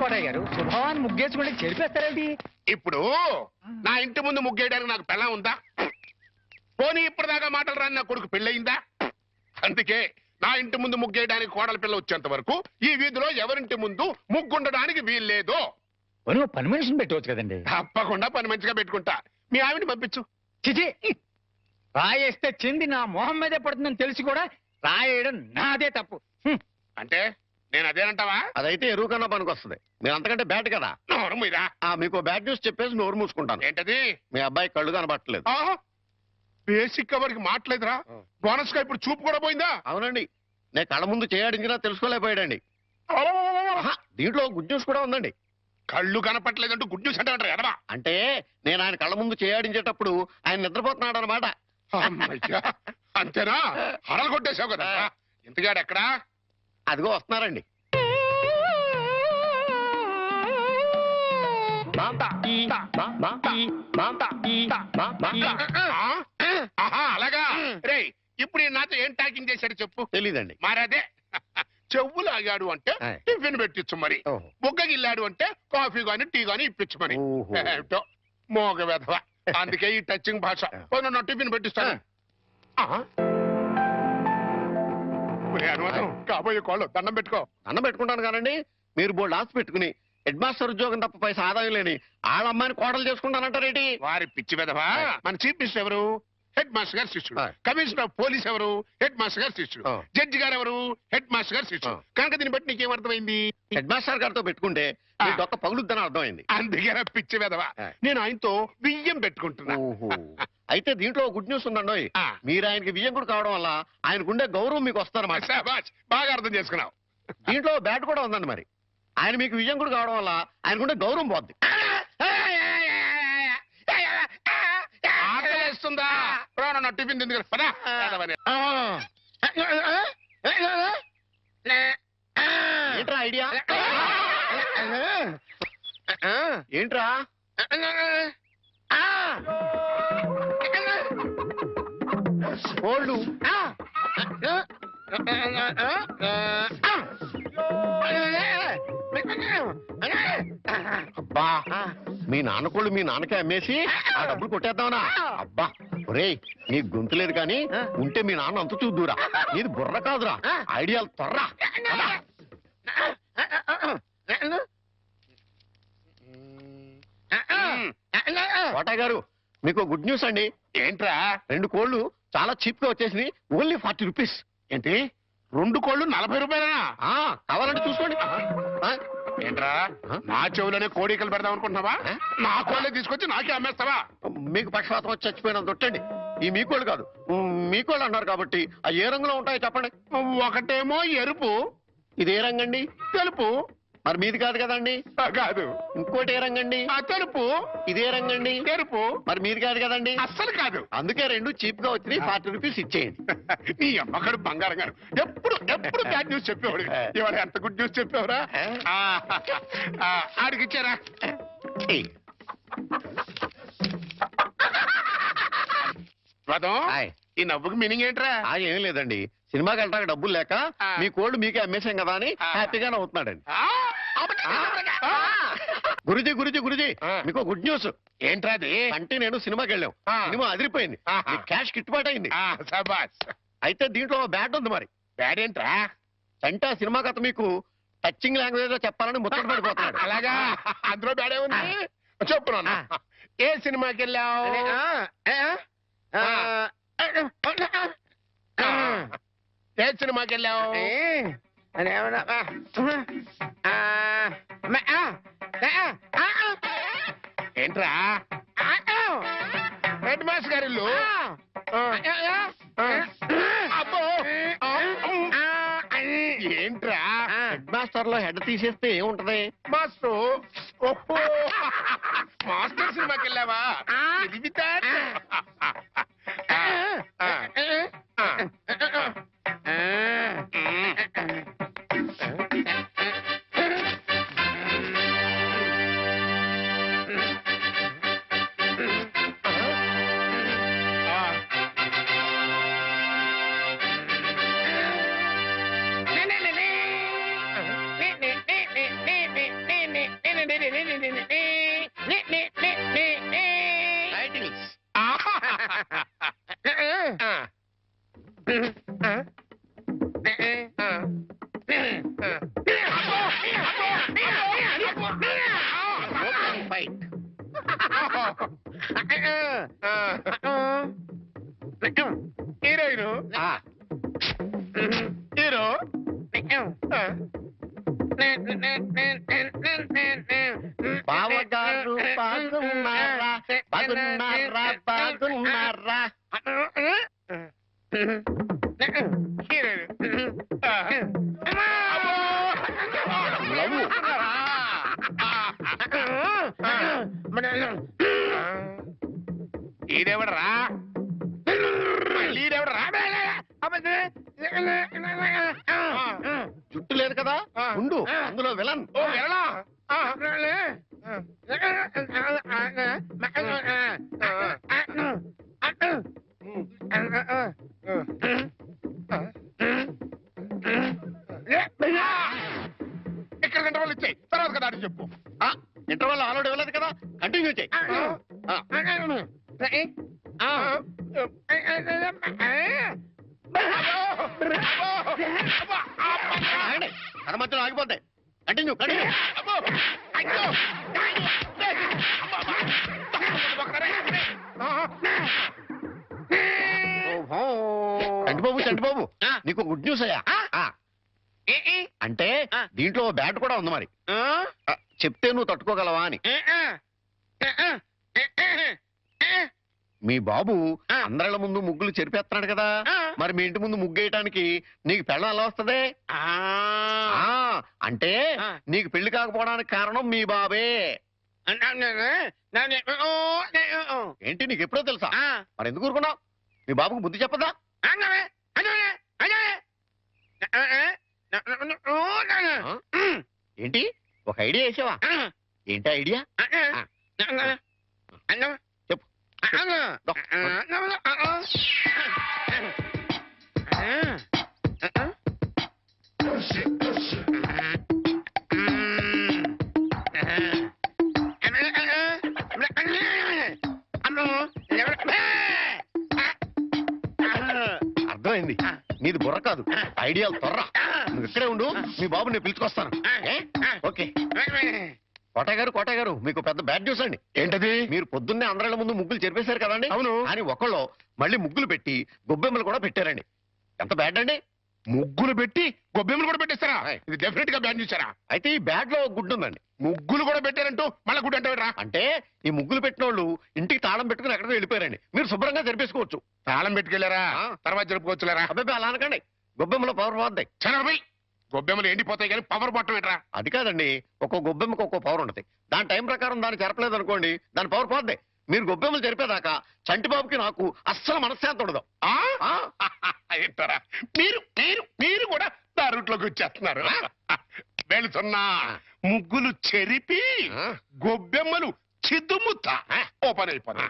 కోటయ్య గారు, శుభవాన్ని ముగ్గేసుకుంటే చెరిపేస్తారేంటి? ఇప్పుడు నా ఇంటి ముందు ముగ్గేయడానికి నాకు పెళ్ళం ఉందా? పోనీ ఇప్పటిదాకా మాటలు రాని నా కొడుకు పెళ్ళయిందా? అందుకే నా ఇంటి ముందు ముగ్గేయడానికి కోడల పిల్ల వచ్చేంత వరకు ఈ వీధిలో ఎవరింటి ముందు ముగ్గుండడానికి వీల్లేదు. పని మనిషిని పెట్టవచ్చు కదండి. తప్పకుండా పని మంచిగా పెట్టుకుంటా. మీ ఆవిడ పంపించు. చిచి, రాయేస్తే చెంది నా మొహం మీదే పడుతుందని తెలిసి కూడా రాయేయడం నాదే తప్పు. అంటే నేను అదేనంటావా? అదైతే ఎరువు కన్నా పనికి వస్తుంది. మీరు అంతకంటే బ్యాట్ కదా. నోరు మీరా? మీకు బ్యాడ్ న్యూస్ చెప్పేసి నోరు మూసుకుంటాను. ఏంటది? మీ అబ్బాయి కళ్ళు కనబట్టలేదు. బేసిక్ కవర్కి మాట్లేదురా. బోనస్ గా ఇప్పుడు చూపు కూడా పోయిందా? అవునండి, నేను కళ్ళ ముందు చేయాడించినా తెలుసుకోలేకపోయాడండి. దీంట్లో గుడ్ న్యూస్ కూడా ఉందండి. కళ్ళు కనపట్లేదంటూ గుడ్ న్యూస్ అంటే ఎడవా? అంటే నేను ఆయన కళ్ళ ముందు చేయాడించేటప్పుడు ఆయన నిద్రపోతున్నాడు అనమాట. అంతేనా? హరలు కొట్టేశావు కదా. ఇంతగాడు ఎక్కడా? అదిగో వస్తున్నారండి. అలాగా రే, ఇప్పుడు నాతో ఏం టాకింగ్ చేశాడు చెప్పు. తెలీదండి. మరదే చెవులు ఆగాడు అంటే టిఫిన్ పెట్టించు, మరి బుగ్గగిల్లాడు అంటే కాఫీ గాని టీ గాని ఇప్పించు మరి. ఏమిటో మోగ వెధవ. అందుకే ఈ టచింగ్ భాష. నా టిఫిన్ పెట్టిస్తాను. అనుమానం కాబోయే కోళ్ళు దండం పెట్టుకో. దండం పెట్టుకుంటాను కానండి. మీరు బోల్డ్ ఆస్తి పెట్టుకుని హెడ్ మాస్టర్ ఉద్యోగం తప్ప పైసా ఆదాయం లేని వాళ్ళ అమ్మాయిని కోడలు చేసుకుంటానంటారేంటి? వారి పిచ్చి వెధవా. మన చీఫ్ మినిస్టర్ ఎవరు? హెడ్ మాస్టర్ గారు శిష్యుడు. కమిషనర్ ఆఫ్ పోలీస్ ఎవరు? హెడ్ మాస్టర్ గారు శిష్యుడు. జడ్జి గారు ఎవరు? హెడ్ మాస్టర్ గారు శిష్యుడు. కనుక దీన్ని బట్టి నీకేమర్థమైంది? హెడ్ మాస్టర్ గారితో పెట్టుకుంటే ఒక్క పగులుద్దని అర్థమైంది. అందుకే పిచ్చి వెధవా. నేను ఆయనతో బియ్యం పెట్టుకుంటున్నా. అయితే దీంట్లో గుడ్ న్యూస్ ఉందండి. మీరు ఆయనకి వియ్యంకుడు కావడం వల్ల ఆయనకుండే గౌరవం మీకు వస్తారన్నమాట. బాగా అర్థం చేసుకున్నావు. దీంట్లో బ్యాట్ కూడా ఉందండి. మరి ఆయన మీకు వియ్యంకుడు కావడం వల్ల ఆయనకుండే గౌరవం పోద్ది. ఆకలిస్తుందా? నా టిఫిన్ తింది కదా. ఏంట్రా ఐడియా? ఏంట్రా? కోళ్ళు అబ్బా, మీ నాన్నకోళ్ళు మీ నాన్నకే అమ్మేసి ఆ డబ్బులు కొట్టేద్దామనా? అబ్బా ఒరేయ్, నీకు గొంతు లేదు కానీ ఉంటే మీ నాన్న అంత చూద్దురా. నీది బుర్ర కాదురా, ఐడియాలు తొర్రా. కోటయ్య గారు, మీకు గుడ్ న్యూస్ అండి. ఏంట్రా? 2 కోళ్ళు చాలా చీప్ గా వచ్చేసి ఓన్లీ 40 రూపీస్. ఏంటి 2 కోళ్ళు 40 రూపాయలనా? కావాలంటే చూసుకోండి. ఏంట్రా, నా చెవులోనే కోడికలు పెడదాం అనుకుంటున్నావా? నా కోళ్ళే తీసుకొచ్చి నాకే అమ్మేస్తావా? మీకు పక్షపాతం వచ్చి చచ్చిపోయినంత దొట్టండి. ఈ మీకోళ్ళు కాదు, మీకోళ్ళు అన్నారు కాబట్టి ఆ ఏ రంగులో ఉంటాయో చెప్పండి. ఒకటేమో ఎరుపు. ఇది ఏ రంగండి? తెలుపు. మరి మీది కాదు కదండి. కాదు. ఇంకోటి ఏ రంగండి? తెలుపు. ఇదే రంగండి? తెలుపు. మరి మీది కాదు కదండి. అస్సలు కాదు. అందుకే 2 చీప్ గా వచ్చి 40 రూపీస్ ఇచ్చేయండి. నీ అమ్మగారు బంగారం గారు ఎప్పుడు ఎప్పుడు బ్యాడ్ న్యూస్ చెప్పేవాడు. ఇవాళ ఎంత గుడ్ న్యూస్ చెప్పేవరా? ఆడికి ఇచ్చారా? ఈ నవ్వుకి మీనింగ్ ఏంట్రా? ఏం లేదండి, సినిమాకి వెళ్ళడానికి డబ్బులు లేక మీ కోళ్ళు మీకే అమ్మేశాం కదా అని హ్యాపీగానే అవుతున్నాడండి. గురుజీ గురుజీ గురుజీ, మీకు గుడ్ న్యూస్. ఏంట్రా అది? అంటే నేను సినిమాకి వెళ్ళాం, సినిమా అదిరిపోయింది, క్యాష్ గిట్టుబాటు అయింది. అయితే దీంట్లో బ్యాడ్ ఉంది. మరి బ్యాడ్ ఏంట్రా? అంటే ఆ సినిమా కథ మీకు టచింగ్ లాంగ్వేజ్ లో చెప్పాలని ముచ్చట పడిపోతున్నాడు. అలాగా? అందులో బ్యాడే ఉంది. చెప్పు నాన్న, ఏ సినిమాకి వెళ్ళావు? ఏ సినిమాకి వెళ్ళావు? ఏంట్రా? హెడ్ మాస్టర్ గారి ఇల్లు. అబ్బో, ఏంట్రా? హెడ్ మాస్టర్ లో హెడ్ తీసేస్తే ఏముంటది? మాస్టర్. ఓహో, మాస్టర్ సినిమాకి వెళ్ళావా? ఇది హీరోయిన్ హీరో బావగారు బాగున్నారా బాగున్నారా బాగున్నారా ఈడెవడరా ఈడెవడరా జుట్టు లేదు కదా ఉండు అందులో విలన్ ఓ వెళ్ళా ఇక్కడ గంట వాళ్ళు ఇచ్చాయి తర్వాత కదా అని చెప్పు ఇంటర్వల్ ఆల్రెడీ వెళ్ళదు కదా కంటిన్యూ చేయి కథ మధ్యలో ఆగిపోతాయి కంటిన్యూ కంటిన్యూ చంటిబాబు చంటిబాబు నీకు గుడ్ న్యూస్ అయ్యా అంటే దీంట్లో బ్యాట్ కూడా ఉంది మరి చెప్తే నువ్వు తట్టుకోగలవా అని మీ బాబు అందరిళ్ళ ముందు ముగ్గులు చెరిపేస్తున్నాడు కదా మరి మీ ఇంటి ముందు ముగ్గేయటానికి నీకు పెళ్ళం ఎలా వస్తుంది అంటే నీకు పెళ్లి కాకపోవడానికి కారణం మీ బాబే ఏంటి నీకు ఎప్పుడో తెలుసా మరి ఎందుకు ఊరుకున్నావు మీ బాబుకు బుద్ధి చెప్పదా ఏంటి ఒక ఐడియా వేసావా ఏంటి ఐడియా చెప్పు అర్థమైంది నీది బుర్ర కాదు ఐడియాలు తొర్రా నువ్వు ఇక్కడే ఉండు మీ బాబు నేను పిలుచుకొస్తాను ఓకే కోట గారు మీకు పెద్ద బ్యాడ్ న్యూస్ అండి ఏంటది మీరు పొద్దున్నే అందరిళ్ళ ముందు ముగ్గులు చెరిపేశారు కదండి అవును అని ఒకళ్ళు మళ్ళీ ముగ్గులు పెట్టి గొబ్బెమ్మలు కూడా పెట్టారండి ఎంత బ్యాడ్ అండి ముగ్గులు పెట్టి గొబ్బెమ్మలు కూడా పెట్టేస్తారా ఇది డెఫినెట్ గా బ్యాన్ చేశారా అయితే ఈ బ్యాడ్ లో గుడ్డు ఉందండి ముగ్గులు కూడా పెట్టారంటూ మళ్ళీ గుడ్డు అంటే రా అంటే ఈ ముగ్గులు పెట్టిన వాళ్ళు ఇంటికి తాళం పెట్టుకుని ఎక్కడికి వెళ్ళిపోయారండి మీరు శుభ్రంగా జరిపేసుకోవచ్చు తాళం పెట్టుకెళ్ళారా తర్వాత జరుపుకోవచ్చులేరా అబ్బాయి అలా అనకండి గొబ్బెమ్మలో పవర్ పోద్దాయి చనబోయ్ గొబ్బెమ్మలు ఎండిపోతాయి కానీ పవర్ బొట్టం ఏంట్రా అది కాదండి ఒక్కో గొబ్బెమ్మకి ఒక్కో పవర్ ఉంటుంది దాని టైం ప్రకారం దాన్ని జరపలేదు అనుకోండి దాని పవర్ పోద్ది మీరు గొబ్బెమ్మలు జరిపేదాకా చంటిబాబుకి నాకు అస్సలు మనశ్శాంతి ఉండదు ఏంటారా మీరు మీరు మీరు కూడా నా రూట్లోకి వచ్చేస్తున్నారు వెళుతున్నా ముగ్గులు చెరిపి గొబ్బెమ్మలు చిద్దుముత్తా ఓపెన్ అయిపోతా